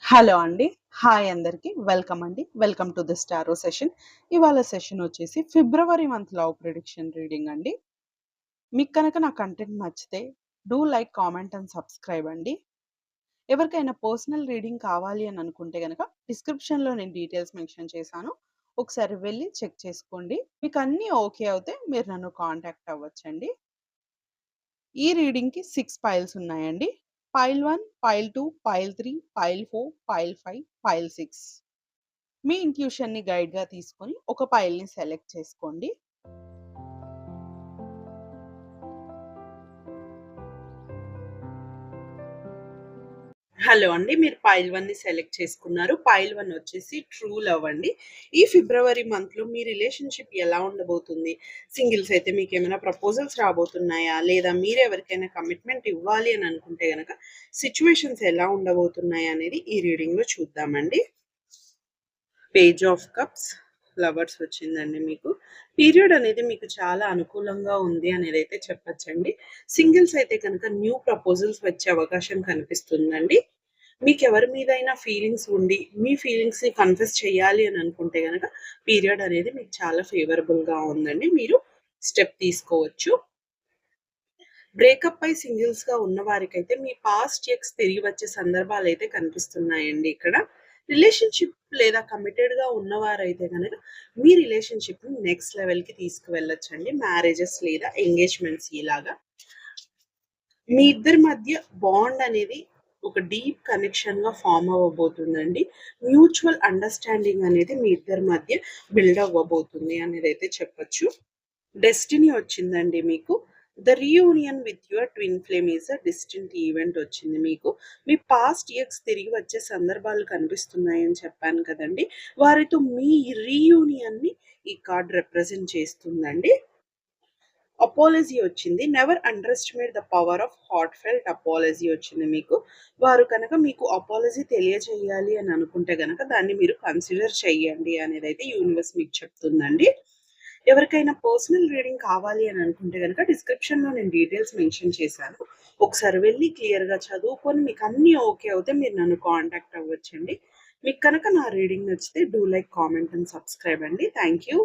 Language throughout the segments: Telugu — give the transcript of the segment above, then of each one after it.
హలో అండి. హాయ్ అందరికి. వెల్కమ్ అండి. Welcome to this tarot session. ఇవాళ సెషన్ వచ్చేసి ఫిబ్రవరి మంత్ లవ్ ప్రిడిక్షన్ రీడింగ్ అండి. మీకు కనుక నా కంటెంట్ నచ్చితే do like, comment and subscribe అండి. ఎవరికైనా పర్సనల్ రీడింగ్ కావాలి అని అనుకుంటే గనక డిస్క్రిప్షన్‌లో నేను డీటెయిల్స్ మెన్షన్ చేశాను. ఒకసారి వెళ్లి చెక్ చేసుకోండి. మీకు అన్నీ ఓకే అవుతే మీరు నన్ను కాంటాక్ట్ అవ్వచ్చండి. ఈ రీడింగ్‌కి 6 పైల్స్ ఉన్నాయండి. Pile 1, pile 2, pile 3, pile 4, pile 5, pile 6. మీ ఇంట్యూషన్‌ని గైడ్‌గా తీసుకొని ఒక పైల్‌ని సెలెక్ట్ చేసుకోండి. హలో అండి. మీరు పైల్ 1ని సెలెక్ట్ చేసుకున్నారు. పైల్ 1 వచ్చేసి ట్రూ లవ్ అండి. ఈ ఫిబ్రవరి మంత్‌లో మీ రిలేషన్‌షిప్ ఎలా ఉండబోతుంది? సింగిల్స్ అయితే మీకేమైనా ప్రపోజల్స్ రాబోతున్నాయా? లేదా మీరెవరికైనా కమిట్మెంట్ ఇవ్వాలి అని అనుకుంటే గనక సిట్యుయేషన్స్ ఎలా ఉండబోతున్నాయి అనేది ఈ రీడింగ్‌లో చూద్దామండి. పేజ్ ఆఫ్ కప్స్, ఫ్లవర్స్ వచ్చిందండి మీకు. పీరియడ్ అనేది మీకు చాలా అనుకూలంగా ఉంది అనేదైతే చెప్పొచ్చండి. సింగిల్స్ అయితే కనుక న్యూ ప్రపోజల్స్ వచ్చే అవకాశం కనిపిస్తుందండి. మీకెవరి మీదైనా ఫీలింగ్స్ ఉండి, మీ ఫీలింగ్స్‌ని కన్ఫెస్ చేయాలి అని అనుకుంటే గనక పీరియడ్ అనేది మీకు చాలా ఫేవరబుల్‌గా ఉందండి. మీరు స్టెప్ తీసుకోవచ్చు. బ్రేకప్ అయి సింగిల్స్‌గా ఉన్నవారికైతే మీ పాస్ట్ ఎక్స్ తిరిగి వచ్చే సందర్భాలైతే కనిపిస్తున్నాయండి ఇక్కడ. రిలేషన్‌షిప్ లేదా కమిటెడ్‌గా ఉన్నవారైతే గనక మీ రిలేషన్‌షిప్‌ని నెక్స్ట్ లెవెల్‌కి తీసుకువెళ్ళొచ్చండి. మ్యారేజెస్ లేదా ఎంగేజ్‌మెంట్స్ ఇలాగా. మీ ఇద్దరి మధ్య బాండ్ అనేది ఒక డీప్ కనెక్షన్‌గా ఫార్మ్ అవ్వబోతుందండి. మ్యూచువల్ అండర్‌స్టాండింగ్ అనేది మీ ఇద్దరి మధ్య బిల్డ్ అవ్వబోతుంది అనేదైతే చెప్పొచ్చు. డెస్టినీ వచ్చిందండి మీకు. The reunion with your twin flame is a distinct event వచ్చింది మీకు. మీ పాస్ట్ ఎక్స్ తిరిగి వచ్చే సందర్భాలు కనిపిస్తున్నాయని చెప్పాను కదండీ! వారితో మీ రీయూనియన్‌ని ఈ కార్డ్ రిప్రజెంట్ చేస్తుందండి. అపాలజీ వచ్చింది. Never under estimate the power of heart felt apology వచ్చింది మీకు. వారు కనుక మీకు అపాలజీ తెలియజేయాలి అని అనుకుంటే గనక దాన్ని మీరు కన్సిడర్ చేయండి అనేదైతే యూనివర్స్ మీకు చెప్తుందండి. ఎవరికైనా పర్సనల్ రీడింగ్ కావాలి అని అనుకుంటే గనక డిస్క్రిప్షన్‌లో నేను డీటెయిల్స్ మెన్షన్ చేశాను. ఒకసారి వెళ్లి క్లియర్‌గా చదువుకొని మీకు అన్నీ ఓకే అవుతే మీరు నన్ను కాంటాక్ట్ అవ్వచ్చండి. మీకు కనుక నా రీడింగ్ నచ్చితే do like, comment and subscribe అండి. Thank you.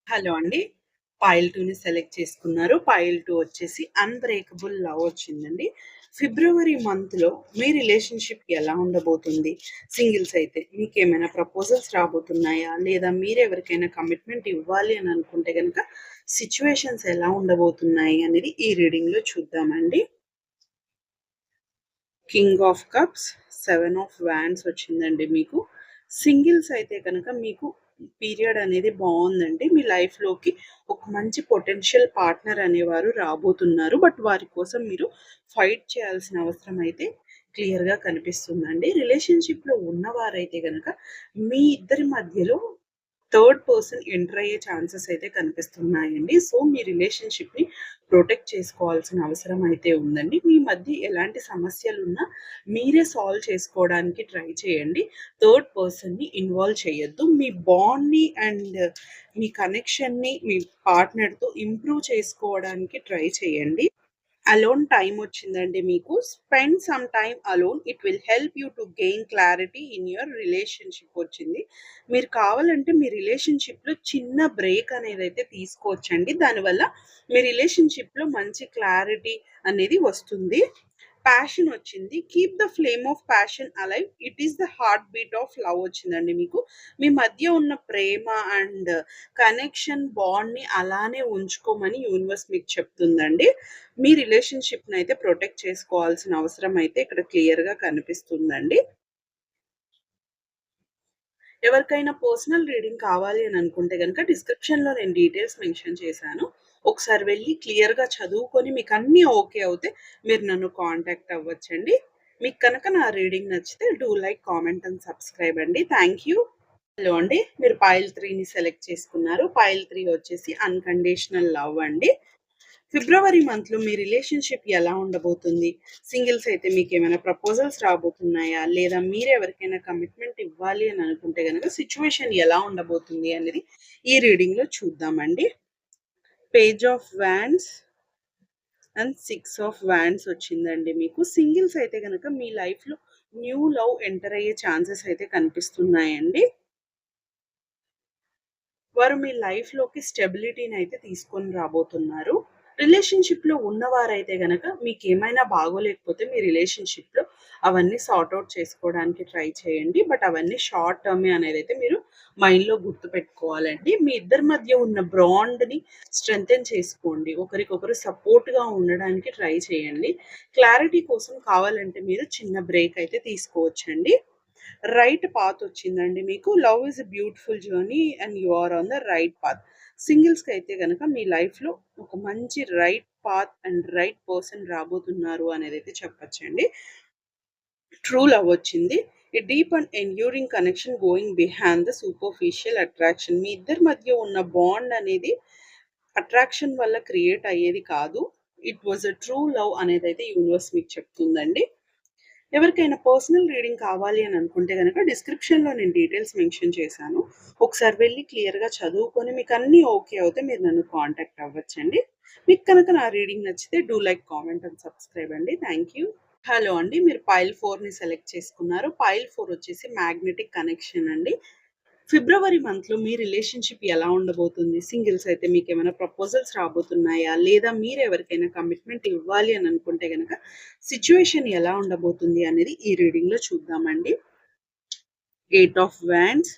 హలో అండి. పైల్ 2ని సెలెక్ట్ చేసుకున్నారు. పైల్ 2 వచ్చేసి అన్‌బ్రేకబుల్ లవ్ వచ్చిందండి. ఫిబ్రవరి మంత్‌లో మీ రిలేషన్‌షిప్ ఎలా ఉండబోతుంది? సింగిల్స్ అయితే మీకేమైనా ప్రపోజల్స్ రాబోతున్నాయా? లేదా మీరెవరికైనా కమిట్మెంట్ ఇవ్వాలి అని అనుకుంటే గనక సిట్యుయేషన్స్ ఎలా ఉండబోతున్నాయి అనేది ఈ రీడింగ్‌లో చూద్దామండి. King of cups, 7 of wands వచ్చిందండి మీకు. సింగిల్స్ అయితే కనుక మీకు పీరియడ్ అనేది బావుందండి. మీ లైఫ్‌లోకి ఒక మంచి పొటెన్షియల్ పార్ట్నర్ అనేవారు రాబోతున్నారు. బట్ వారి కోసం మీరు ఫైట్ చేయాల్సిన అవసరం అయితే క్లియర్‌గా కనిపిస్తుందండి. రిలేషన్‌షిప్‌లో ఉన్నవారైతే గనక మీ ఇద్దరి మధ్యలో థర్డ్ పర్సన్ ఎంటర్ అయ్యే ఛాన్సెస్ అయితే కనిపిస్తున్నాయండి. సో, మీ రిలేషన్‌షిప్‌ని ప్రొటెక్ట్ చేసుకోవాల్సిన అవసరం అయితే ఉందండి. మీ మధ్య ఎలాంటి సమస్యలున్నా మీరే సాల్వ్ చేసుకోవడానికి ట్రై చేయండి. థర్డ్ పర్సన్‌ని ఇన్వాల్వ్ చేయొద్దు. మీ బాండ్‌ని అండ్ మీ కనెక్షన్‌ని మీ పార్ట్నర్‌తో ఇంప్రూవ్ చేసుకోవడానికి ట్రై చేయండి. అలోన్ టైమ్ వచ్చిందండి మీకు. Spend some time alone. It will help you to gain clarity in your relationship వచ్చింది. మీరు కావాలంటే మీ రిలేషన్‌షిప్‌లో చిన్న బ్రేక్ అనేదైతే తీసుకోవచ్చండి. దానివల్ల మీ రిలేషన్‌షిప్‌లో మంచి క్లారిటీ అనేది వస్తుంది. ప్యాషన్ వచ్చింది. Keep the flame of passion alive. It is the heart beat of love వచ్చిందండి మీకు. మీ మధ్య ఉన్న ప్రేమ అండ్ కనెక్షన్ బాండ్‌ని అలానే ఉంచుకోమని యూనివర్స్ మీకు చెప్తుందండి. మీ రిలేషన్‌షిప్‌నయితే ప్రొటెక్ట్ చేసుకోవాల్సిన అవసరం అయితే ఇక్కడ క్లియర్‌గా కనిపిస్తుందండి. ఎవరికైనా పర్సనల్ రీడింగ్ కావాలి అని అనుకుంటే గనక డిస్క్రిప్షన్‌లో నేను డీటెయిల్స్ మెన్షన్ చేశాను. ఒకసారి వెళ్లి క్లియర్‌గా చదువుకొని మీకన్నీ ఓకే అవుతే మీరు నన్ను కాంటాక్ట్ అవ్వచ్చండి. మీకు కనుక నా రీడింగ్ నచ్చితే do like, comment and subscribe అండి. Thank you. హలో అండి. మీరు పైల్ 3ని సెలెక్ట్ చేసుకున్నారు. పైల్ 3 వచ్చేసి అన్‌కండిషనల్ లవ్ అండి. ఫిబ్రవరి మంత్‌లో మీ రిలేషన్‌షిప్ ఎలా ఉండబోతుంది? సింగిల్స్ అయితే మీకేమైనా ప్రపోజల్స్ రాబోతున్నాయా? లేదా మీరెవరికైనా కమిట్మెంట్ ఇవ్వాలి అని అనుకుంటే గనక సిట్యుయేషన్ ఎలా ఉండబోతుంది అనేది ఈ రీడింగ్‌లో చూద్దామండి. Page of wands and 6 of wands వచ్చిందండి మీకు. సింగిల్స్ అయితే గనక మీ లైఫ్‌లో న్యూ లవ్ ఎంటర్ అయ్యే ఛాన్సెస్ అయితే కనిపిస్తున్నాయండి. వారు మీ లైఫ్‌లోకి స్టెబిలిటీని అయితే తీసుకొని రాబోతున్నారు. రిలేషన్‌షిప్‌లో ఉన్నవారైతే గనక మీకేమైనా బాగోలేకపోతే మీ రిలేషన్‌షిప్‌లో అవన్నీ సార్ట్ ఔట్ చేసుకోవడానికి ట్రై చేయండి. బట్ అవన్నీ షార్ట్ టర్మే అనేదైతే మీరు మైండ్‌లో గుర్తుపెట్టుకోవాలండి. మీ ఇద్దరి మధ్య ఉన్న బాండ్‌ని స్ట్రెంథెన్ చేసుకోండి. ఒకరికొకరు సపోర్ట్‌గా ఉండడానికి ట్రై చేయండి. క్లారిటీ కోసం కావాలంటే మీరు చిన్న బ్రేక్ అయితే తీసుకోవచ్చండి. రైట్ పాత్ వచ్చిందండి మీకు. Love is a beautiful journey and you are on the right path. సింగిల్స్‌కి అయితే గనక మీ లైఫ్‌లో ఒక మంచి right path and right person రాబోతున్నారు అనేదైతే చెప్పొచ్చండి. ట్రూ లవ్ వచ్చింది. A deep and enduring connection going behind the superficial attraction. మీ ఇద్దరి మధ్య ఉన్న బాండ్ అనేది అట్రాక్షన్ వల్ల క్రియేట్ అయ్యేది కాదు. It was a true love అనేదైతే యూనివర్స్ మీకు చెప్తుందండి. ఎవరికైనా పర్సనల్ రీడింగ్ కావాలి అని అనుకుంటే గనక డిస్క్రిప్షన్‌లో నేను డీటెయిల్స్ మెన్షన్ చేశాను. ఒకసారి వెళ్లి క్లియర్‌గా చదువుకొని మీకు అన్నీ ఓకే అవుతే మీరు నన్ను కాంటాక్ట్ అవ్వచ్చండి. మీకు కనుక నా రీడింగ్ నచ్చితే do like, comment and subscribe అండి. Thank you. హలో అండి. మీరు పైల్ 4ని సెలెక్ట్ చేసుకున్నారు. పైల్ 4 వచ్చేసి మ్యాగ్నెటిక్ కనెక్షన్ అండి. ఫిబ్రవరి మంత్‌లో మీ రిలేషన్‌షిప్ ఎలా ఉండబోతుంది? సింగిల్స్ అయితే మీకేమైనా ప్రపోజల్స్ రాబోతున్నాయా? లేదా మీరెవరికైనా కమిట్మెంట్ ఇవ్వాలి అని అనుకుంటే గనక సిట్యుయేషన్ ఎలా ఉండబోతుంది అనేది ఈ రీడింగ్‌లో చూద్దామండి. 8 ఆఫ్ వాండ్స్,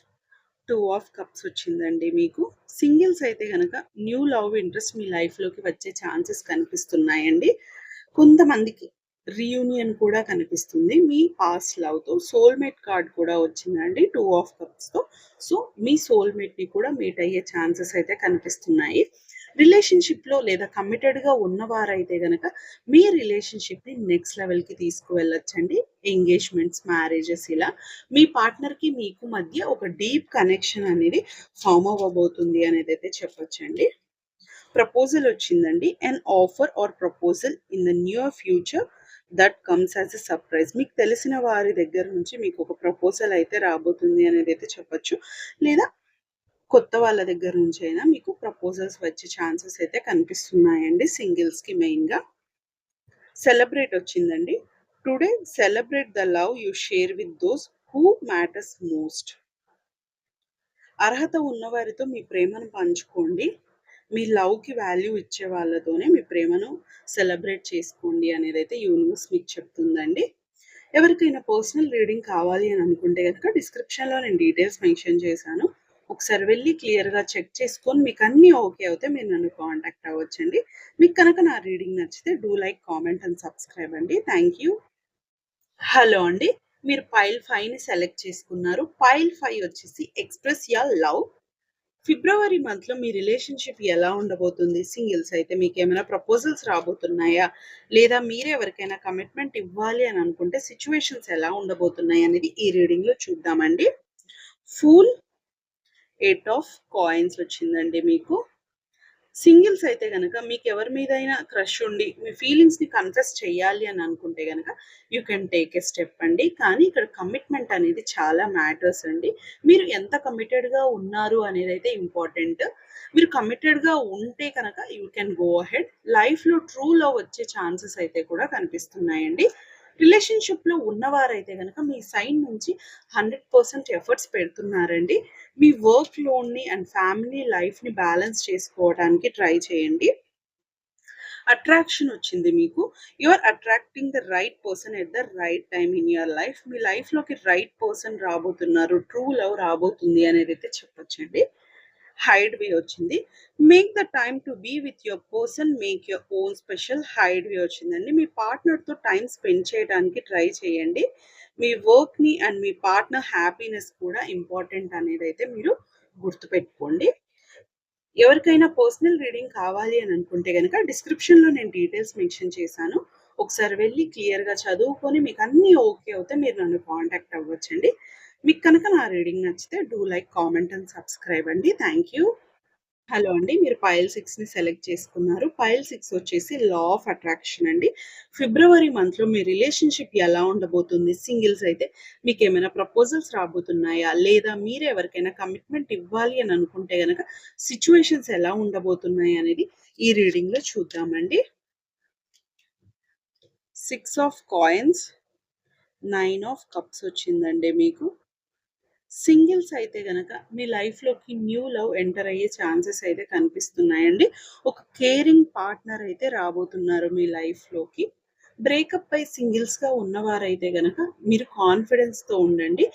2 ఆఫ్ కప్స్ వచ్చిందండి మీకు. సింగిల్స్ అయితే గనక న్యూ లవ్ ఇంట్రెస్ట్ మీ లైఫ్‌లోకి వచ్చే ఛాన్సెస్ కనిపిస్తున్నాయండి. కొంతమందికి రీయూనియన్ కూడా కనిపిస్తుంది మీ పాస్ట్ లవ్‌తో. సోల్‌మేట్ కార్డ్ కూడా వచ్చిందండి 2 ఆఫ్ కప్స్‌తో. సో, మీ సోల్‌మేట్‌ని కూడా మీట్ అయ్యే ఛాన్సెస్ అయితే కనిపిస్తున్నాయి. రిలేషన్‌షిప్‌లో లేదా కమిటెడ్‌గా ఉన్నవారైతే గనక మీ రిలేషన్‌షిప్‌ని నెక్స్ట్ లెవెల్‌కి తీసుకువెళ్ళొచ్చండి. ఎంగేజ్‌మెంట్స్, మ్యారేజెస్ ఇలా మీ పార్ట్నర్‌కి మీకు మధ్య ఒక డీప్ కనెక్షన్ అనేది ఫార్మ్ అవ్వబోతుంది అనేదైతే చెప్పొచ్చండి. ప్రపోజల్ వచ్చిందండి. An offer or proposal in the near future that comes as a surprise. మీకు తెలిసిన వారి దగ్గర నుంచి మీకు ఒక ప్రపోజల్ అయితే రాబోతుంది అనేదైతే చెప్పొచ్చు. లేదా కొత్త వాళ్ళ దగ్గర నుంచి అయినా మీకు ప్రపోజల్స్ వచ్చే ఛాన్సెస్ అయితే కనిపిస్తున్నాయండి సింగిల్స్‌కి మెయిన్‌గా. సెలబ్రేట్ వచ్చిందండి. Today celebrate the love you share with those who matters most. అర్హత ఉన్నవారితో మీ ప్రేమను పంచుకోండి. మీ లవ్‌కి వాల్యూ ఇచ్చే వాళ్ళతోనే మీ ప్రేమను సెలబ్రేట్ చేసుకోండి అనేదైతే యూనివర్స్ మీకు చెప్తుందండి. ఎవరికైనా పర్సనల్ రీడింగ్ కావాలి అని అనుకుంటే గనక డిస్క్రిప్షన్‌లో నేను డీటెయిల్స్ మెన్షన్ చేశాను. ఒకసారి వెళ్లి క్లియర్‌గా చెక్ చేసుకొని మీకు అన్నీ ఓకే అవుతే మీరు నన్ను కాంటాక్ట్ అవ్వచ్చండి. మీకు కనుక నా రీడింగ్ నచ్చితే do like, comment and subscribe అండి. Thank you. హలో అండి. మీరు పైల్ 5ని సెలెక్ట్ చేసుకున్నారు. పైల్ 5 వచ్చేసి ఎక్స్‌ప్రెస్ యువర్ లవ్. ఫిబ్రవరి మంత్‌లో మీ రిలేషన్‌షిప్ ఎలా ఉండబోతుంది? సింగిల్స్ అయితే మీకేమైనా ప్రపోజల్స్ రాబోతున్నాయా? లేదా మీరే ఎవరికైనా కమిట్మెంట్ ఇవ్వాలి అని అనుకుంటే సిట్యుయేషన్స్ ఎలా ఉండబోతున్నాయి అనేది ఈ రీడింగ్‌లో చూద్దామండి. ఫూల్, 8 ఆఫ్ కాయిన్స్ వచ్చిందండి మీకు. సింగిల్స్ అయితే గనక మీకెవరి మీదైనా క్రష్ ఉండి, మీ ఫీలింగ్స్‌ని కన్ఫెస్ చేయాలి అని అనుకుంటే గనక you can take a step అండి. కానీ ఇక్కడ కమిట్మెంట్ అనేది చాలా మ్యాటర్స్ అండి. మీరు ఎంత కమిటెడ్‌గా ఉన్నారు అనేదైతే ఇంపార్టెంట్. మీరు కమిటెడ్‌గా ఉంటే కనుక యూ కెన్ గో అహెడ్. లైఫ్‌లో ట్రూ లవ్ వచ్చే ఛాన్సెస్ అయితే కూడా కనిపిస్తున్నాయండి. రిలేషన్‌షిప్‌లో ఉన్నవారైతే గనక మీ సైడ్ నుంచి 100% ఎఫర్ట్స్ పెడుతున్నారండి. మీ వర్క్ లోడ్‌ని అండ్ ఫ్యామిలీ లైఫ్‌ని బ్యాలెన్స్ చేసుకోవడానికి ట్రై చేయండి. అట్రాక్షన్ వచ్చింది మీకు. You are attracting the right person at the right time in your life. మీ లైఫ్‌లోకి రైట్ పర్సన్ రాబోతున్నారు. ట్రూ లవ్ రాబోతుంది అనేదైతే చెప్పొచ్చండి. హైడ్ వే వచ్చింది. Make the time to be with your person, make your own special. Hideaway వచ్చిందండి. మీ పార్ట్నర్‌తో టైమ్ స్పెండ్ చేయడానికి ట్రై చేయండి. మీ వర్క్‌ని అండ్ మీ పార్ట్నర్ హ్యాపీనెస్ కూడా ఇంపార్టెంట్ అనేదైతే మీరు గుర్తుపెట్టుకోండి. ఎవరికైనా పర్సనల్ రీడింగ్ కావాలి అని అనుకుంటే గనక డిస్క్రిప్షన్‌లో నేను డీటెయిల్స్ మెన్షన్ చేశాను. ఒకసారి వెళ్లి క్లియర్‌గా చదువుకొని మీకు అన్నీ ఓకే అవుతే మీరు నన్ను కాంటాక్ట్ అవ్వచ్చండి. మీకు కనుక నా రీడింగ్ నచ్చితే do like, comment and subscribe అండి. Thank you. హలో అండి. మీరు పైల్ 6ని సెలెక్ట్ చేసుకున్నారు. పైల్ 6 వచ్చేసి లా ఆఫ్ అట్రాక్షన్ అండి. ఫిబ్రవరి మంత్‌లో మీ రిలేషన్‌షిప్ ఎలా ఉండబోతుంది? సింగిల్స్ అయితే మీకేమైనా ప్రపోజల్స్ రాబోతున్నాయా? లేదా మీరే ఎవరికైనా కమిట్మెంట్ ఇవ్వాలి అని అనుకుంటే గనక సిట్యుయేషన్స్ ఎలా ఉండబోతున్నాయి అనేది ఈ రీడింగ్‌లో చూద్దామండి. 6 ఆఫ్ కాయిన్స్, 9 ఆఫ్ కప్స్ వచ్చిందండి మీకు. సింగిల్స్ అయితే గనక మీ లైఫ్‌లోకి న్యూ లవ్ ఎంటర్ అయ్యే ఛాన్సెస్ అయితే కనిపిస్తున్నాయండి. ఒక కేరింగ్ పార్ట్నర్ అయితే రాబోతున్నారు మీ లైఫ్‌లోకి. బ్రేకప్ అయి సింగిల్స్‌గా ఉన్నవారైతే గనక మీరు కాన్ఫిడెన్స్‌తో ఉండండి.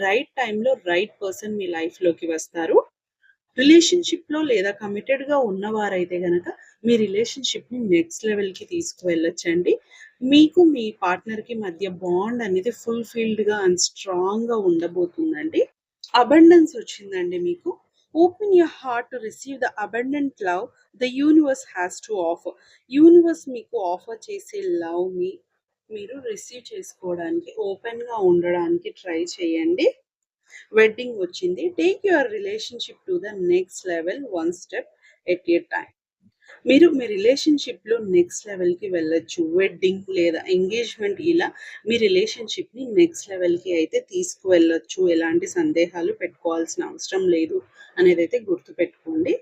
రైట్ టైమ్‌లో రైట్ పర్సన్ మీ లైఫ్‌లోకి వస్తారు. రిలేషన్‌షిప్‌లో లేదా కమిటెడ్‌గా ఉన్నవారైతే గనక మీ రిలేషన్‌షిప్‌ని నెక్స్ట్ లెవెల్‌కి తీసుకువెళ్ళొచ్చండి. మీకు మీ పార్ట్నర్‌కి మధ్య బాండ్ అనేది ఫుల్‌ఫిల్డ్‌గా అండ్ స్ట్రాంగ్‌గా ఉండబోతుందండి. అబండెన్స్ వచ్చిందండి మీకు. Open your heart to receive the abundant love the universe has to offer. Universe మీకు ఆఫర్ చేసే లవ్‌ని మీరు రిసీవ్ చేసుకోవడానికి ఓపెన్‌గా ఉండడానికి ట్రై చేయండి. వెడ్డింగ్ వచ్చింది. Take your relationship to the next level one step at a time. మీరు మీ రిలేషన్‌షిప్‌లో నెక్స్ట్ లెవెల్‌కి వెళ్ళొచ్చు. వెడ్డింగ్ లేదా ఎంగేజ్‌మెంట్ ఇలా మీ రిలేషన్‌షిప్‌ని నెక్స్ట్ లెవెల్‌కి అయితే తీసుకువెళ్ళొచ్చు. ఎలాంటి సందేహాలు పెట్టుకోవాల్సిన అవసరం లేదు అనేదైతే గుర్తుపెట్టుకోండి.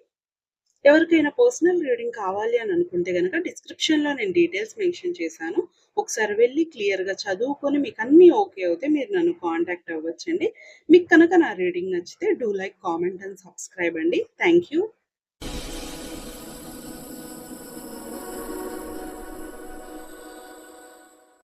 ఎవరికైనా పర్సనల్ రీడింగ్ కావాలి అని అనుకుంటే గనక డిస్క్రిప్షన్‌లో నేను డీటెయిల్స్ మెన్షన్ చేశాను. ఒకసారి వెళ్లి క్లియర్‌గా చదువుకొని మీకన్నీ ఓకే అవుతే మీరు నన్ను కాంటాక్ట్ అవ్వచ్చండి. మీకు కనుక నా రీడింగ్ నచ్చితే do like, comment and subscribe అండి. Thank you.